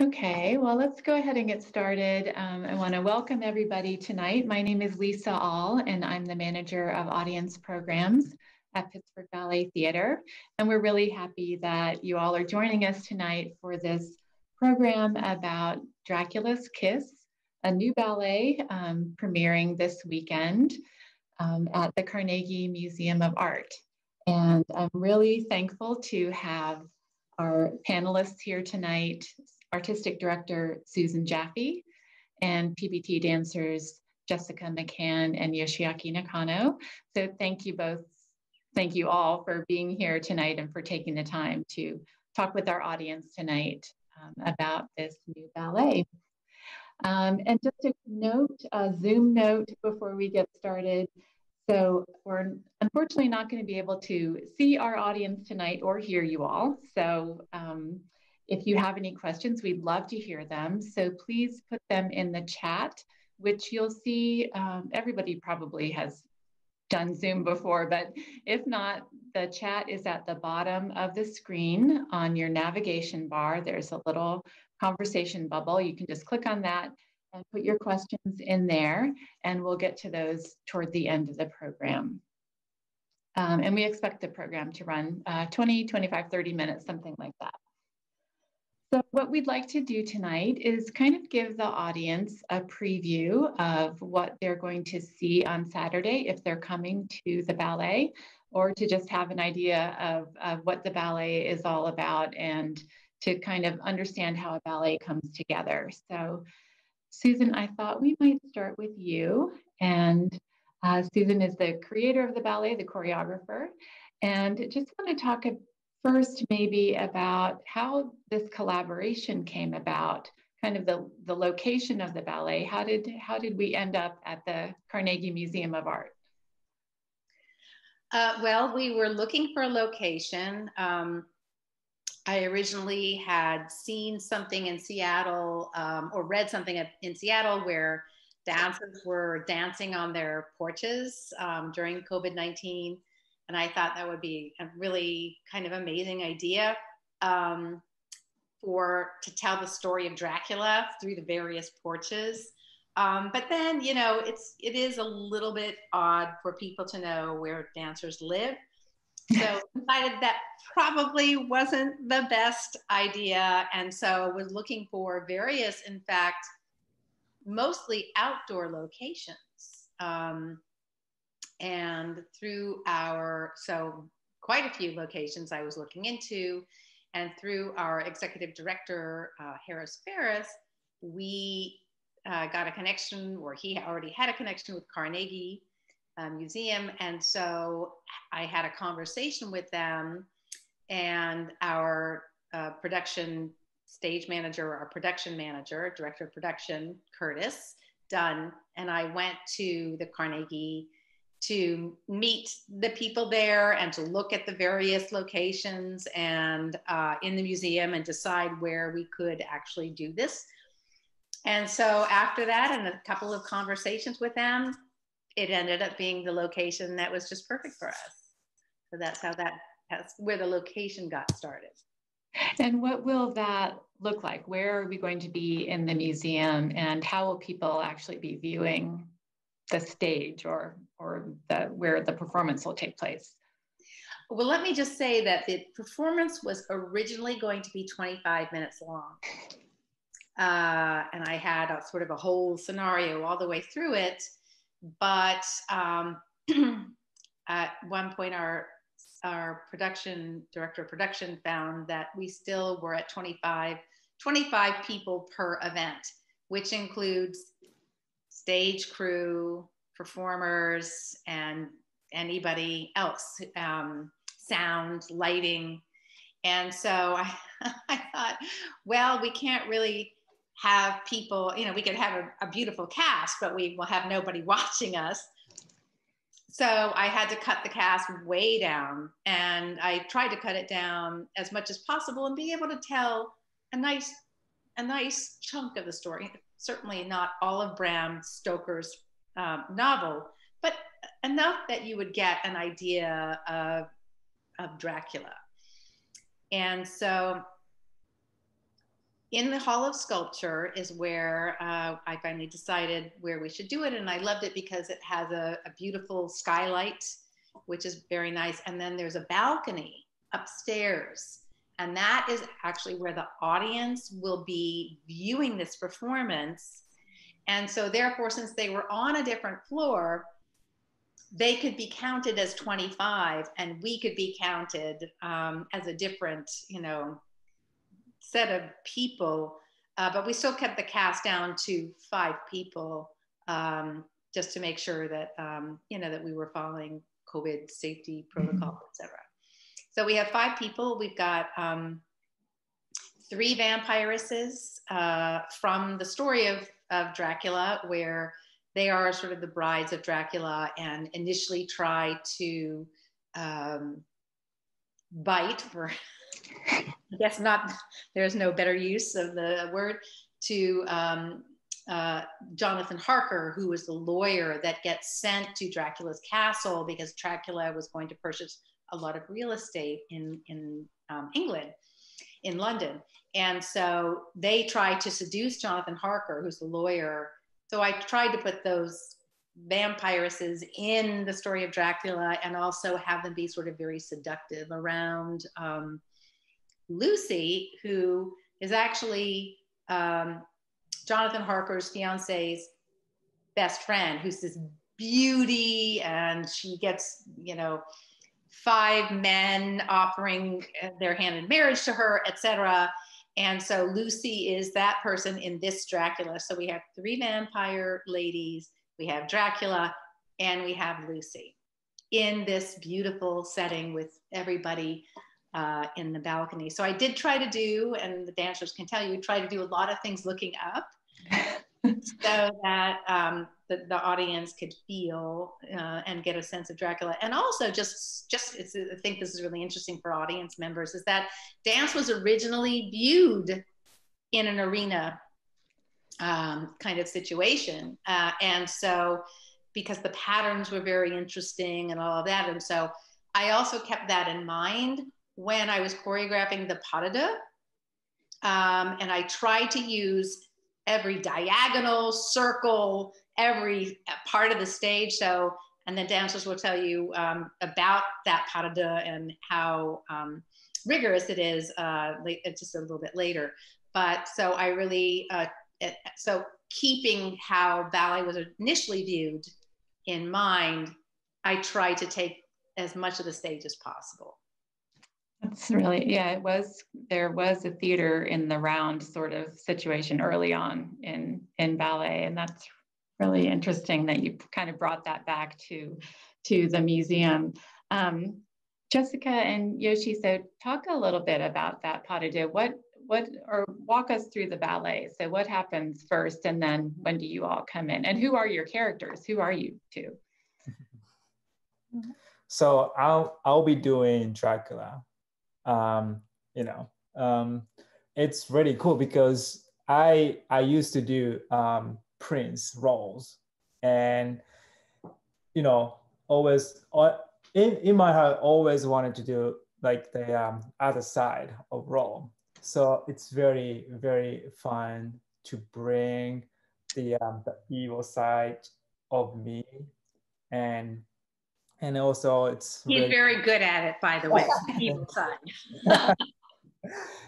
Okay, well, let's go ahead and get started. I want to welcome everybody tonight. My name is Lisa Auel, and I'm the manager of audience programs at Pittsburgh Ballet Theater. And we're really happy that you all are joining us tonight for this program about Dracula's Kiss, a new ballet premiering this weekend at the Carnegie Museum of Art. And I'm really thankful to have our panelists here tonight, Artistic Director Susan Jaffe and PBT dancers Jessica McCann and Yoshiaki Nakano. So thank you all for being here tonight and for taking the time to talk with our audience tonight about this new ballet. And just a note, a Zoom note before we get started. So we're unfortunately not going to be able to see our audience tonight or hear you all. So if you have any questions, we'd love to hear them. So please put them in the chat, which you'll see everybody probably has done Zoom before, but if not, the chat is at the bottom of the screen on your navigation bar. There's a little conversation bubble. You can just click on that and put your questions in there, and we'll get to those toward the end of the program. And we expect the program to run 20, 25, 30 minutes, something like that. So what we'd like to do tonight is kind of give the audience a preview of what they're going to see on Saturday if they're coming to the ballet, or to just have an idea of what the ballet is all about and to kind of understand how a ballet comes together. So Susan, I thought we might start with you. And Susan is the creator of the ballet, the choreographer. And just want to talk first maybe about how this collaboration came about, kind of the location of the ballet. How did we end up at the Carnegie Museum of Art? Well, we were looking for a location. I originally had seen something in Seattle or read something in Seattle where dancers were dancing on their porches during COVID-19. And I thought that would be a really kind of amazing idea to tell the story of Dracula through the various porches. But then, you know, it is a little bit odd for people to know where dancers live. So decided that probably wasn't the best idea. And so was looking for various, in fact, mostly outdoor locations. And through quite a few locations I was looking into, and through our executive director, Harris Ferris, we got a connection, or he already had a connection with Carnegie Museum. And so I had a conversation with them, and our production manager, director of production, Curtis Dunn, and I went to the Carnegie to meet the people there and to look at the various locations and in the museum and decide where we could actually do this. And so after that, and a couple of conversations with them, it ended up being the location that was just perfect for us. So that's where the location got started. And what will that look like? Where are we going to be in the museum, and how will people actually be viewing the stage or where the performance will take place? Well, let me just say that the performance was originally going to be 25 minutes long. And I had a sort of a whole scenario all the way through it. But at one point, our director of production found that we still were at 25 people per event, which includes stage crew, performers, and anybody else, sound, lighting. And so I thought, well, we can't really have people, you know, we could have a beautiful cast, but we will have nobody watching us. So I had to cut the cast way down, and I tried to cut it down as much as possible and be able to tell a nice chunk of the story. Certainly not all of Bram Stoker's novel, but enough that you would get an idea of Dracula. And so, in the Hall of Sculpture is where I finally decided where we should do it. And I loved it because it has a beautiful skylight, which is very nice. And then there's a balcony upstairs. And that is actually where the audience will be viewing this performance. And so therefore, since they were on a different floor, they could be counted as 25 and we could be counted as a different, set of people. But we still kept the cast down to 5 people, just to make sure that, that we were following COVID safety protocol, et cetera. So we have 5 people. We've got 3 vampiresses from the story of Dracula, where they are sort of the brides of Dracula and initially try to bite, for I guess not, there's no better use of the word, to Jonathan Harker, who was the lawyer that gets sent to Dracula's castle because Dracula was going to purchase a lot of real estate in England, in London. And so they tried to seduce Jonathan Harker, who's the lawyer. So I tried to put those vampiresses in the story of Dracula and also have them be sort of very seductive around Lucy, who is actually Jonathan Harker's fiance's best friend, who's this beauty, and she gets, 5 men offering their hand in marriage to her, etc. And so Lucy is that person in this Dracula. So we have 3 vampire ladies, we have Dracula, and we have Lucy in this beautiful setting with everybody in the balcony. So I did try to do, and the dancers can tell you, try to do a lot of things looking up so that the audience could feel and get a sense of Dracula. And also just I think this is really interesting for audience members, is that dance was originally viewed in an arena kind of situation. And so, because the patterns were very interesting and all of that. And so I also kept that in mind when I was choreographing the pas de deux. And I tried to use every diagonal, circle, every part of the stage. So, and the dancers will tell you about that pas de deux and how rigorous it is just a little bit later. But so I really, so keeping how ballet was initially viewed in mind, I tried to take as much of the stage as possible. That's really, yeah, there was a theater in the round sort of situation early on in ballet. And that's really interesting that you kind of brought that back to the museum. Jessica and Yoshi, so talk a little bit about that pas de deux. Or walk us through the ballet. So what happens first, and then when do you all come in? And who are your characters? Who are you two? So I'll be doing Dracula. It's really cool because I used to do Prince roles, and always in my heart always wanted to do like the other side of role. So it's very, very fun to bring the evil side of me, and also he's very good at it, by the way, the evil side.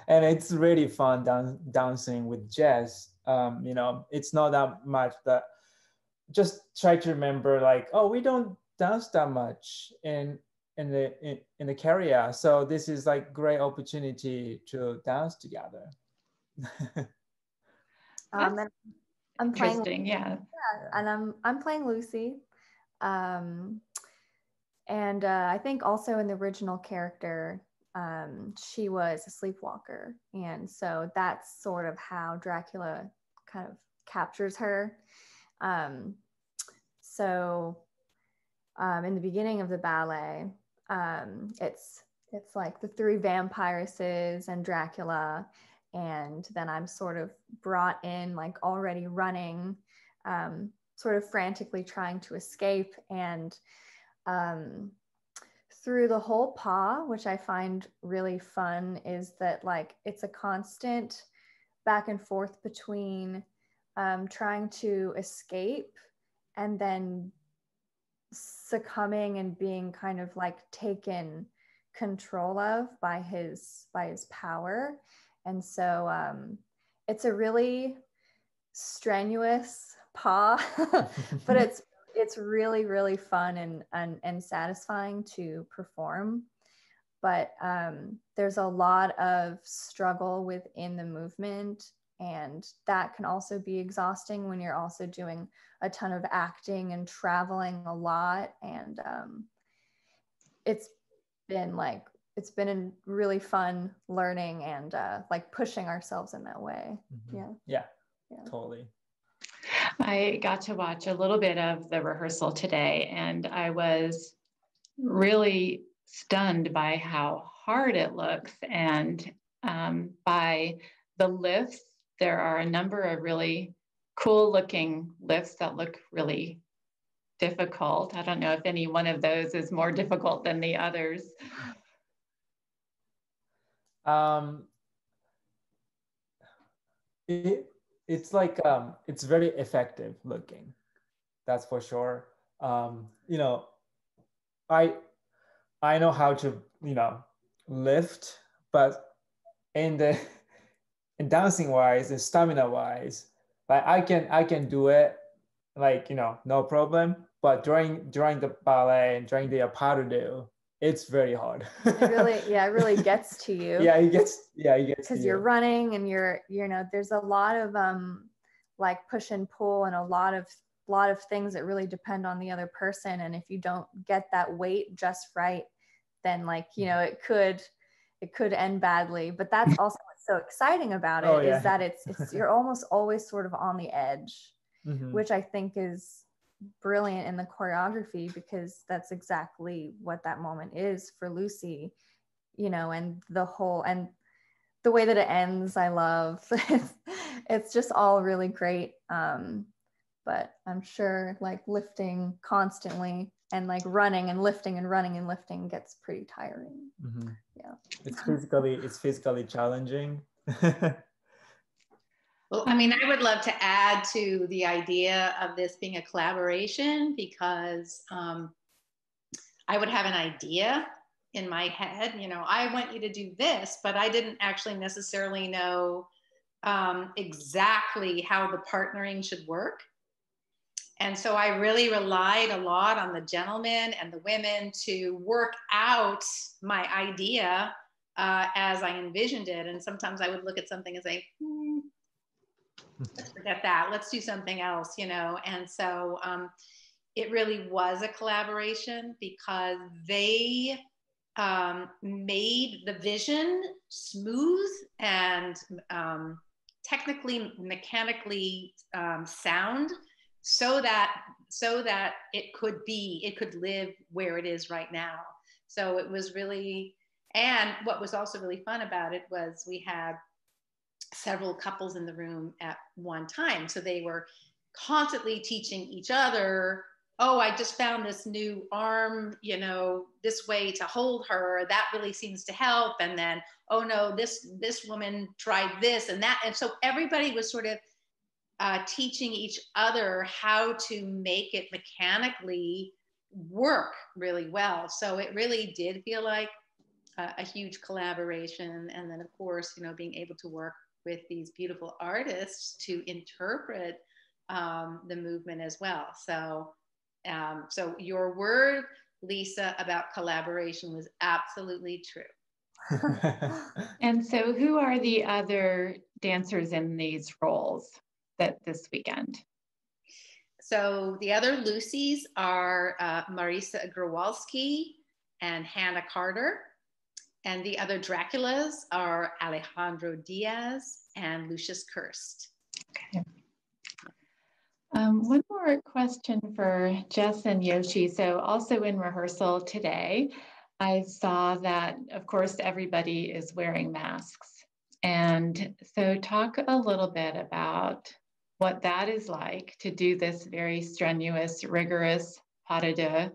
And it's really fun dancing with Jess. It's not that much, that just try to remember, like, oh, we don't dance that much in the career, so this is like great opportunity to dance together. And I'm playing, interesting, yeah, and I'm playing Lucy, and I think also in the original character, she was a sleepwalker, and so that's sort of how Dracula kind of captures her. So in the beginning of the ballet, it's like the 3 vampiresses and Dracula, and then I'm sort of brought in, like already running, sort of frantically trying to escape, and through the whole pas, which I find really fun, is that like it's a constant back and forth between trying to escape and then succumbing and being kind of like taken control of by his power. And so it's a really strenuous paw, but it's really, really fun and satisfying to perform. But there's a lot of struggle within the movement, and that can also be exhausting when you're also doing a ton of acting and traveling a lot. And it's been a really fun learning and like pushing ourselves in that way. Yeah, totally. I got to watch a little bit of the rehearsal today, and I was really stunned by how hard it looks, and by the lifts. There are a number of really cool looking lifts that look really difficult. I don't know if any one of those is more difficult than the others. It's like it's very effective looking, that's for sure. You know, I know how to, you know, lift, but in dancing wise and stamina wise, like I can do it, like, you know, no problem. But during the ballet and during the pas de deux, it's very hard. It really gets to you. It gets because you're running and you're there's a lot of like push and pull and a lot of things that really depend on the other person. And if you don't get that weight just right, then like, you know, it could end badly. But that's also what's so exciting about it, is that it's you're almost always sort of on the edge, which I think is brilliant in the choreography, because that's exactly what that moment is for Lucy, you know. And the way that it ends, I love. It's just all really great. But I'm sure like lifting constantly and like running and lifting and running and lifting gets pretty tiring. Yeah. It's physically challenging. Well, I mean, I would love to add to the idea of this being a collaboration, because I would have an idea in my head, you know, I want you to do this, but I didn't actually necessarily know exactly how the partnering should work. And so I really relied a lot on the gentlemen and the women to work out my idea as I envisioned it. And sometimes I would look at something and say, let's forget that. Let's do something else, you know? And so it really was a collaboration, because they made the vision smooth and technically, mechanically sound, so that it could live where it is right now. So it was really, and what was also really fun about it was we had several couples in the room at one time. So they were constantly teaching each other, oh, I just found this new arm, you know, this way to hold her. That really seems to help. And then, oh no, this woman tried this and that. And so everybody was sort of teaching each other how to make it mechanically work really well. So it really did feel like a huge collaboration. And then of course, you know, being able to work with these beautiful artists to interpret the movement as well. So your word, Lisa, about collaboration was absolutely true. And so who are the other dancers in these roles this weekend? So the other Lucys are Marisa Growalski and Hannah Carter. And the other Draculas are Alejandro Diaz and Lucius Kirst. Okay. One more question for Jess and Yoshi. So also in rehearsal today, I saw that, of course, everybody is wearing masks. And so talk a little bit about what that is like to do this very strenuous, rigorous pas de deux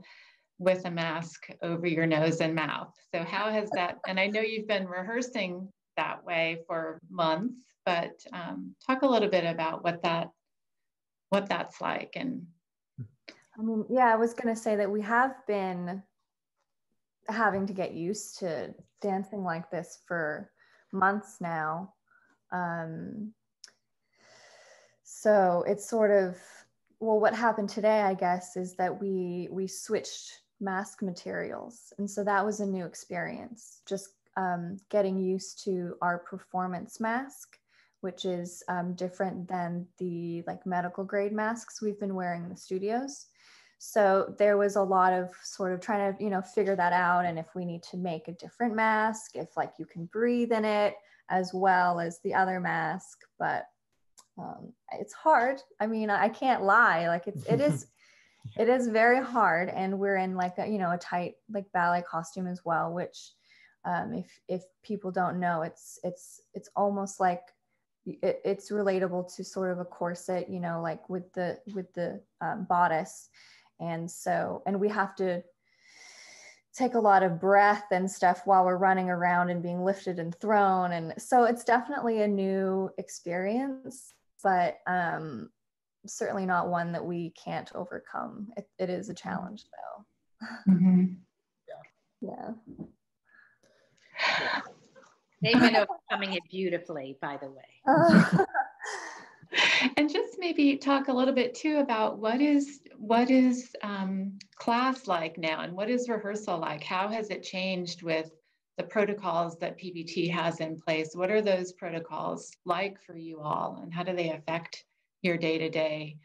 with a mask over your nose and mouth. So how has that, and I know you've been rehearsing that way for months, but talk a little bit about what that's like. And I mean, yeah, I was going to say that we have been having to get used to dancing like this for months now. So it's sort of, well, what happened today, I guess, is that we switched mask materials. And so that was a new experience, just getting used to our performance mask, which is different than the like medical grade masks we've been wearing in the studios. So there was a lot of sort of trying to, you know, figure that out. And if we need to make a different mask, if like you can breathe in it as well as the other mask, but it's hard. I mean, I can't lie. Like it is very hard. And we're in like a, you know, a tight like ballet costume as well, which if people don't know, it's almost like it's relatable to sort of a corset, you know, like with the bodice. And so, and we have to take a lot of breath and stuff while we're running around and being lifted and thrown. And so it's definitely a new experience, but certainly not one that we can't overcome. It is a challenge though. mm-hmm. Yeah. They've been overcoming it beautifully, by the way. And just maybe talk a little bit too about what is class like now, and what is rehearsal like? How has it changed with the protocols that PBT has in place? What are those protocols like for you all, and how do they affect your day-to-day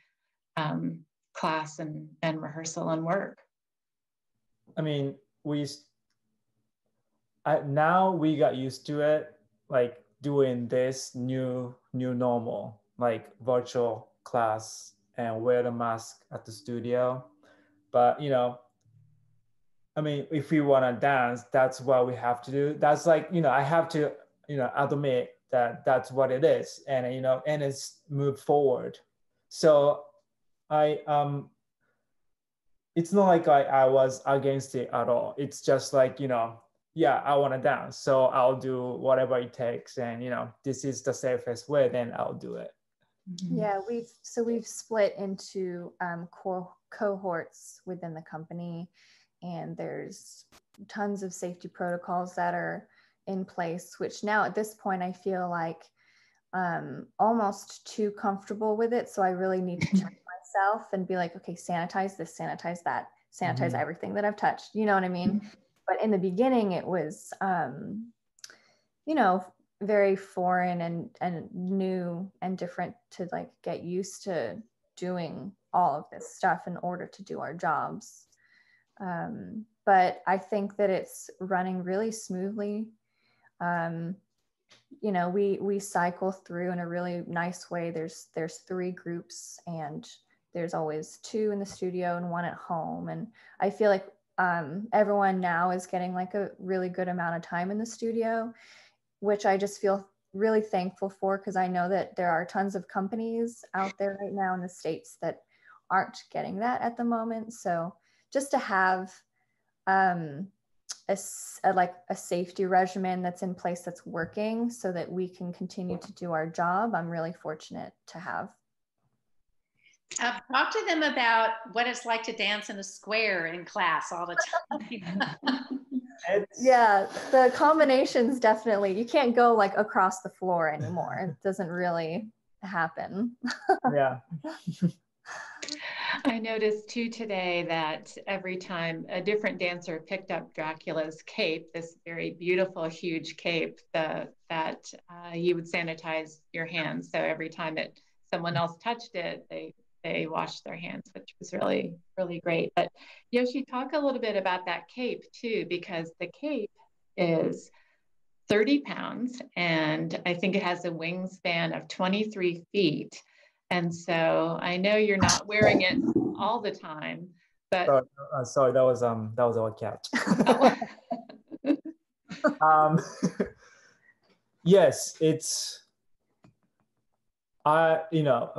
class and rehearsal and work? I mean, now we got used to it, like doing this new normal, like virtual class and wear the mask at the studio. But you know, I mean, if we want to dance, that's what we have to do. That's like, you know, I have to, you know, admit that that's what it is, and you know, and it's moved forward. So it's not like I was against it at all. It's just like, you know, yeah, I want to dance, so I'll do whatever it takes, and you know, this is the safest way, then I'll do it. Yeah, we've split into cohorts within the company, and there's tons of safety protocols that are in place, which now at this point I feel like almost too comfortable with it. So I really need to check myself and be like, okay, sanitize this, sanitize that, sanitize everything that I've touched. You know what I mean? But in the beginning, it was, you know, very foreign and new and different to like get used to doing all of this stuff in order to do our jobs. But I think that it's running really smoothly. You know, we cycle through in a really nice way. There's 3 groups, and there's always 2 in the studio and 1 at home. And I feel like everyone now is getting like a really good amount of time in the studio, which I just feel really thankful for, because I know that there are tons of companies out there right now in the States that aren't getting that at the moment. So just to have a safety regimen that's in place that's working so that we can continue to do our job, I'm really fortunate to have. Talk to them about what it's like to dance in a square in class all the time. Yeah, the combinations definitely, you can't go like across the floor anymore. It doesn't really happen. Yeah. I noticed too today that every time a different dancer picked up Dracula's cape, this very beautiful, huge cape, that you would sanitize your hands. So every time someone else touched it, they washed their hands, which was really, really great. But Yoshi, talk a little bit about that cape too, because the cape is 30 pounds, and I think it has a wingspan of 23 feet. And so I know you're not wearing it all the time, but sorry, that was our cat. Yes, it's you know,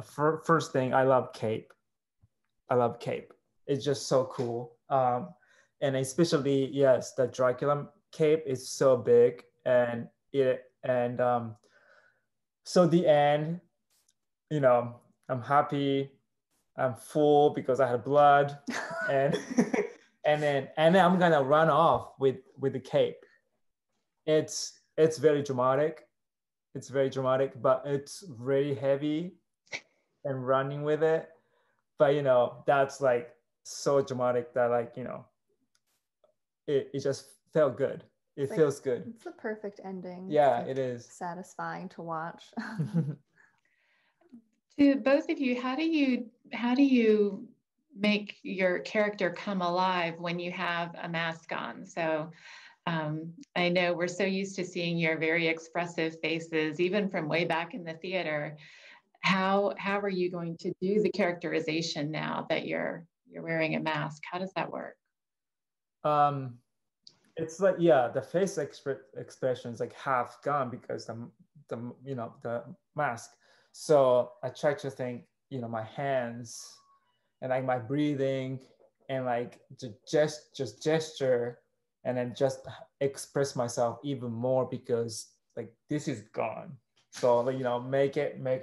first thing, I love cape. It's just so cool. And especially, yes, the Dracula cape is so big, and And so the end, you know, I'm happy, I'm full because I had blood, and and then I'm gonna run off with the cape. It's very dramatic. It's very dramatic, but it's really heavy and running with it. But you know, that's like so dramatic that like, you know, it just felt good. It feels good. It's the perfect ending. Yeah, like it is. satisfying to watch. To both of you, how do you make your character come alive when you have a mask on? So I know we're so used to seeing your very expressive faces, even from way back in the theater. How are you going to do the characterization now that you're wearing a mask? How does that work? It's like, yeah, the face expression is like half gone because the you know, the mask. So I try to think, you know, my hands and like my breathing and like just gesture, and then just express myself even more because like this is gone. So like, you know, make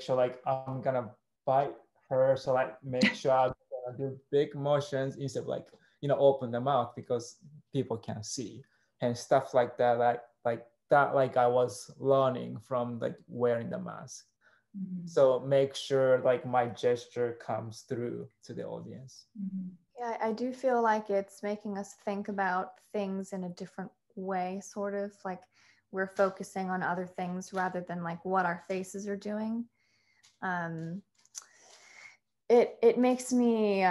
sure like I'm gonna bite her, so like make sure I'm gonna do big motions instead of like, you know, open the mouth because people can't see and stuff like that. Like that, like I was learning from like wearing the mask. Mm-hmm. So make sure like my gesture comes through to the audience. Mm-hmm. Yeah, I do feel like it's making us think about things in a different way, sort of like we're focusing on other things rather than like what our faces are doing. It makes me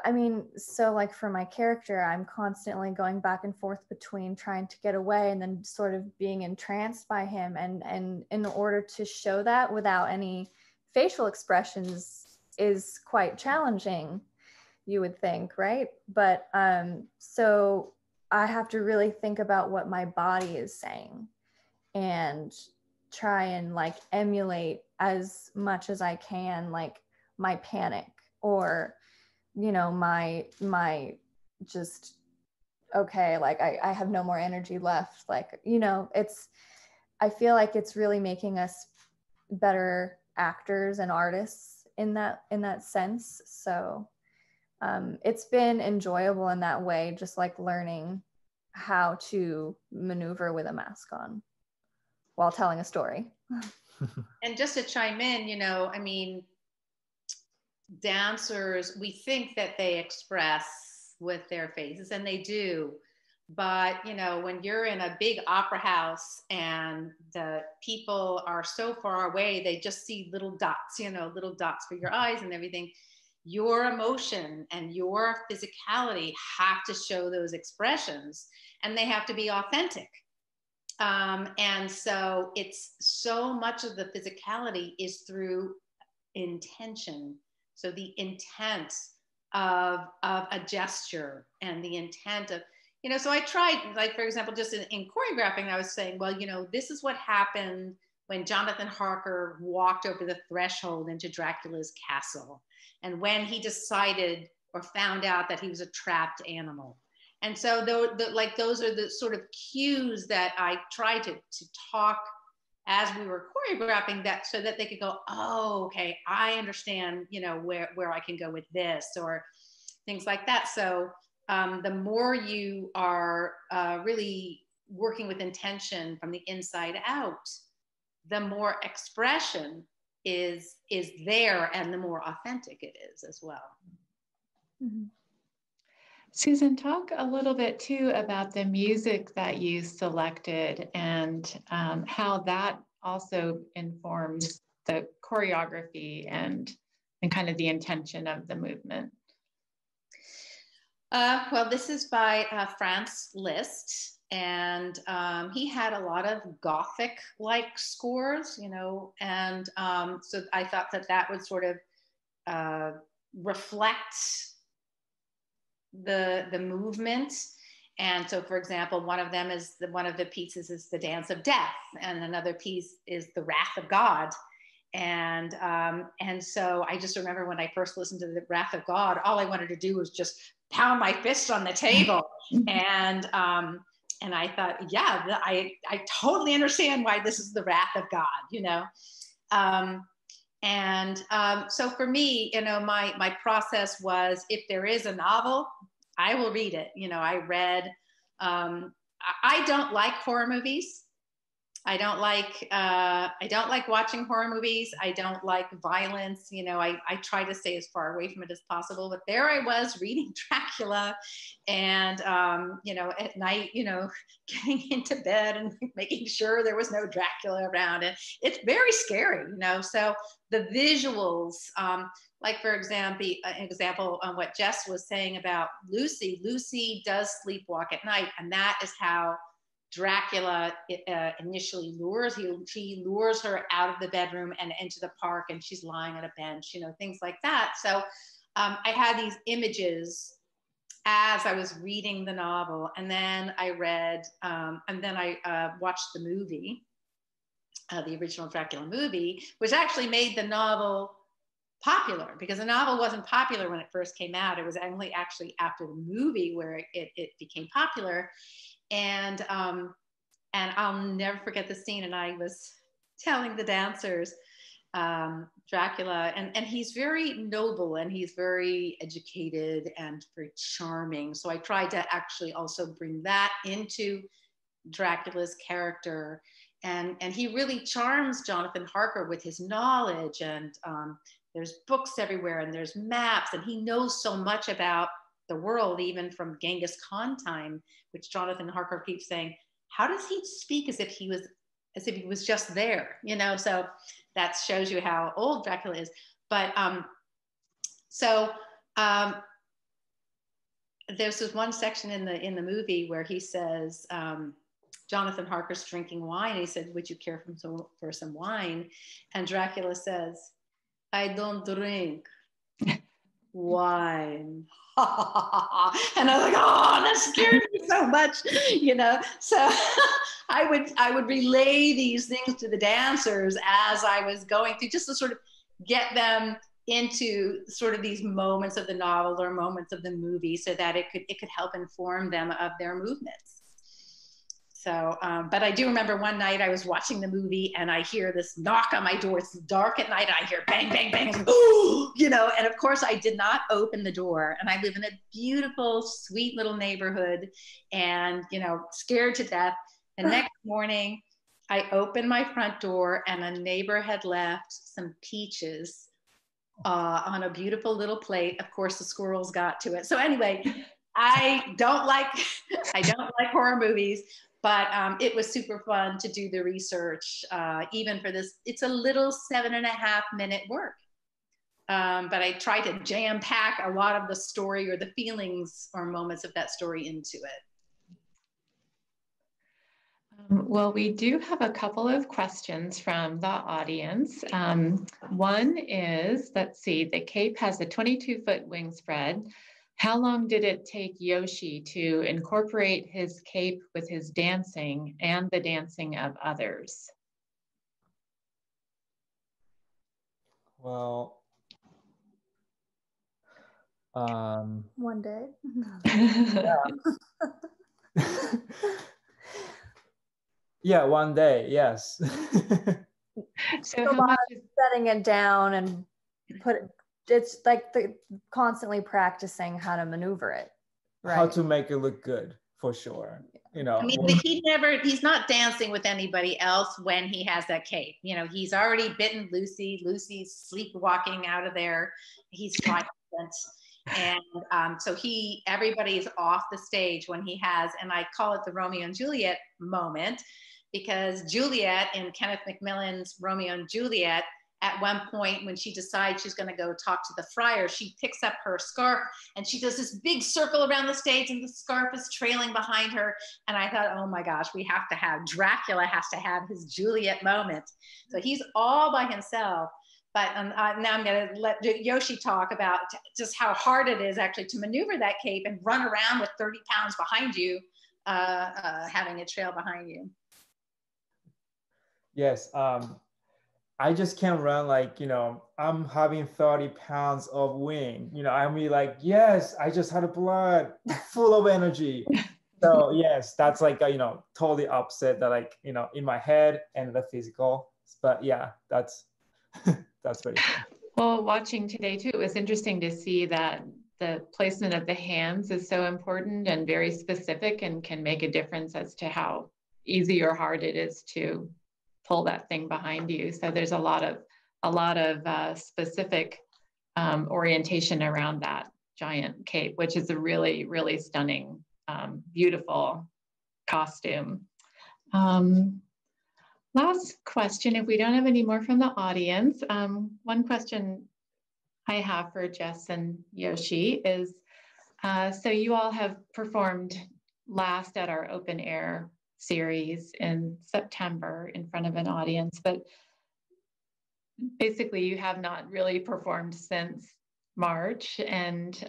I mean, so like for my character, I'm constantly going back and forth between trying to get away and then sort of being entranced by him. And in order to show that without any facial expressions is quite challenging, you would think, right? But so I have to really think about what my body is saying and try and like emulate as much as I can, like my panic or, you know, my just, okay, like I have no more energy left. Like, you know, I feel like it's really making us better actors and artists in that sense. So it's been enjoyable in that way, just like learning how to maneuver with a mask on while telling a story. And just to chime in, you know, I mean, dancers, we think that they express with their faces, and they do. But, you know, when you're in a big opera house and the people are so far away, they just see little dots, you know, little dots for your eyes and everything. Your emotion and your physicality have to show those expressions, and they have to be authentic. And so it's so much of the physicality is through intention. So the intent of a gesture and the intent of, you know, so I tried, like, for example, just in choreographing, I was saying, well, you know, this is what happened when Jonathan Harker walked over the threshold into Dracula's castle. And when he decided or found out that he was a trapped animal. And so like those are the sort of cues that I tried to talk as we were choreographing, that so that they could go, oh, okay, I understand, you know, where I can go with this or things like that. So the more you are really working with intention from the inside out, the more expression is there and the more authentic it is as well. Mm-hmm. Susan, talk a little bit too about the music that you selected and how that also informs the choreography and kind of the intention of the movement. Well, this is by Franz Liszt, and he had a lot of Gothic-like scores, you know, and so I thought that would sort of reflect the movement. And so, for example, one of them is one of the pieces is the Dance of Death, and another piece is the Wrath of God. And so I just remember when I first listened to the Wrath of God, all I wanted to do was just pound my fist on the table. And And I thought, yeah, I totally understand why this is the wrath of God, you know. So for me, you know, my process was, if there is a novel, I will read it. You know, I read, I don't like horror movies. I don't like watching horror movies. I don't like violence. You know, I try to stay as far away from it as possible. But there I was reading Dracula, and you know, at night, you know, getting into bed and making sure there was no Dracula around. And it's very scary, you know. So the visuals, like for example, on what Jess was saying about Lucy. Lucy does sleepwalk at night, and that is how Dracula initially she lures her out of the bedroom and into the park, and she's lying on a bench, you know, things like that. So I had these images as I was reading the novel, and then I read, and then I watched the movie, the original Dracula movie, which actually made the novel popular, because the novel wasn't popular when it first came out. It was only actually after the movie where it became popular. And I'll never forget the scene. And I was telling the dancers, Dracula, and he's very noble, and he's very educated and very charming. So I tried to actually also bring that into Dracula's character. And he really charms Jonathan Harker with his knowledge. And there's books everywhere, and there's maps, and he knows so much about the world, even from Genghis Khan time, which Jonathan Harker keeps saying, how does he speak as if he was just there, you know? So that shows you how old Dracula is. But there's this one section in the movie where he says, Jonathan Harker's drinking wine, and he said, would you care for some wine? And Dracula says, I don't drink wine. And I was like, oh, that scared me so much, you know. So I would relay these things to the dancers as I was going through, just to sort of get them into sort of these moments of the novel or moments of the movie, so that it could help inform them of their movements. So, but I do remember one night I was watching the movie, and I hear this knock on my door. It's dark at night. I hear bang, bang, bang, you know, and of course I did not open the door. And I live in a beautiful, sweet little neighborhood, and, you know, scared to death. The next morning I opened my front door, and a neighbor had left some peaches on a beautiful little plate. Of course, the squirrels got to it. So anyway, I don't like horror movies. But it was super fun to do the research, even for this. It's a little 7.5-minute work. But I try to jam pack a lot of the story or the feelings or moments of that story into it. Well, we do have a couple of questions from the audience. One is, let's see, the cape has a 22-foot wingspread. How long did it take Yoshi to incorporate his cape with his dancing and the dancing of others? Well, one day. Yeah, one day, yes. So how much is setting it down and it's like constantly practicing how to maneuver it, right? How to make it look good, for sure. You know, I mean, he's not dancing with anybody else when he has that cape. You know, he's already bitten Lucy. Lucy's sleepwalking out of there. He's triumphant. And so everybody's off the stage when he has, and I call it the Romeo and Juliet moment, because Juliet in Kenneth Macmillan's Romeo and Juliet, at one point when she decides she's going to go talk to the friar, she picks up her scarf and she does this big circle around the stage, and the scarf is trailing behind her. And I thought, oh my gosh, Dracula has to have his Juliet moment. So he's all by himself. But now I'm going to let Yoshi talk about just how hard it is actually to maneuver that cape and run around with 30 pounds behind you, having it trail behind you. Yes. I just can't run like, you know, I'm having 30 pounds of wing. You know, I'm like, yes, I just had a blood full of energy. So yes, that's like you know, totally opposite that, like, you know, in my head and the physical. But yeah, that's that's very fun. Well, watching today too, it was interesting to see that the placement of the hands is so important and very specific and can make a difference as to how easy or hard it is to pull that thing behind you. So there's a lot of specific orientation around that giant cape, which is a really, really stunning, beautiful costume. Last question, if we don't have any more from the audience, one question I have for Jess and Yoshi is, so you all have performed last at our open air series in September in front of an audience, but basically you have not really performed since March, and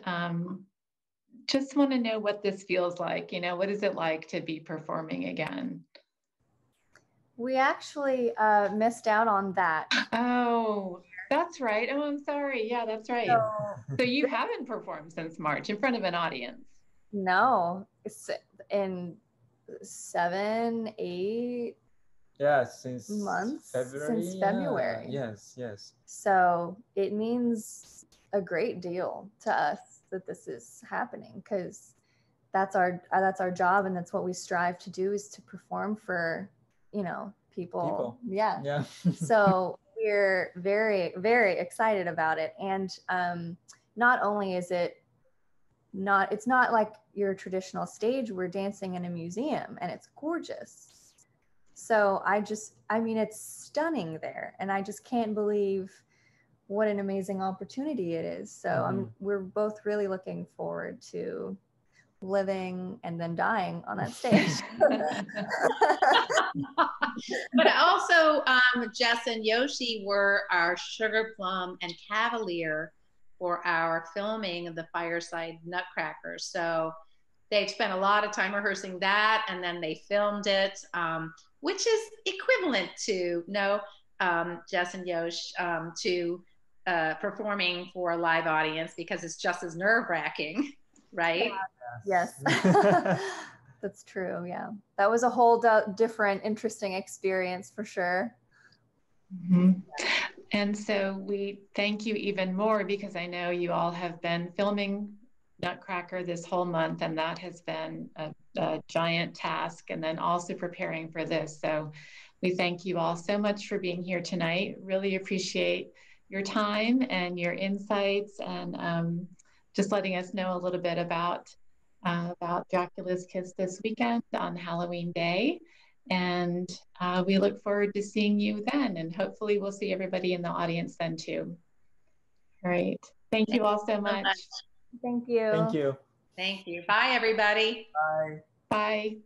just want to know what this feels like. You know, what is it like to be performing again? We actually missed out on that. Oh, that's right. Oh, I'm sorry. Yeah, that's right. So you haven't performed since March in front of an audience? No, it's in 7, 8 since months February. since February. Yes. So it means a great deal to us that this is happening, because that's our job, and that's what we strive to do, is to perform for, you know, people. Yeah. So we're very, very excited about it. And not only is it's not like your traditional stage. We're dancing in a museum, and it's gorgeous. So I mean, it's stunning there, and I just can't believe what an amazing opportunity it is. So we're both really looking forward to living and then dying on that stage. But also, Jess and Yoshi were our Sugar Plum and Cavalier for our filming of the Fireside Nutcracker. So they spent a lot of time rehearsing that, and then they filmed it, which is equivalent to Jess and Yosh, to performing for a live audience, because it's just as nerve-wracking, right? Yes. That's true. Yeah, that was a whole different, interesting experience for sure. And so we thank you even more, because I know you all have been filming Nutcracker this whole month, and that has been a giant task, and then also preparing for this. So we thank you all so much for being here tonight. Really appreciate your time and your insights, and just letting us know a little bit about Dracula's Kiss this weekend on Halloween Day. And we look forward to seeing you then, and hopefully we'll see everybody in the audience then too. All right. Thank you all so much. Thank you. Thank you. Thank you. Bye, everybody. Bye. Bye.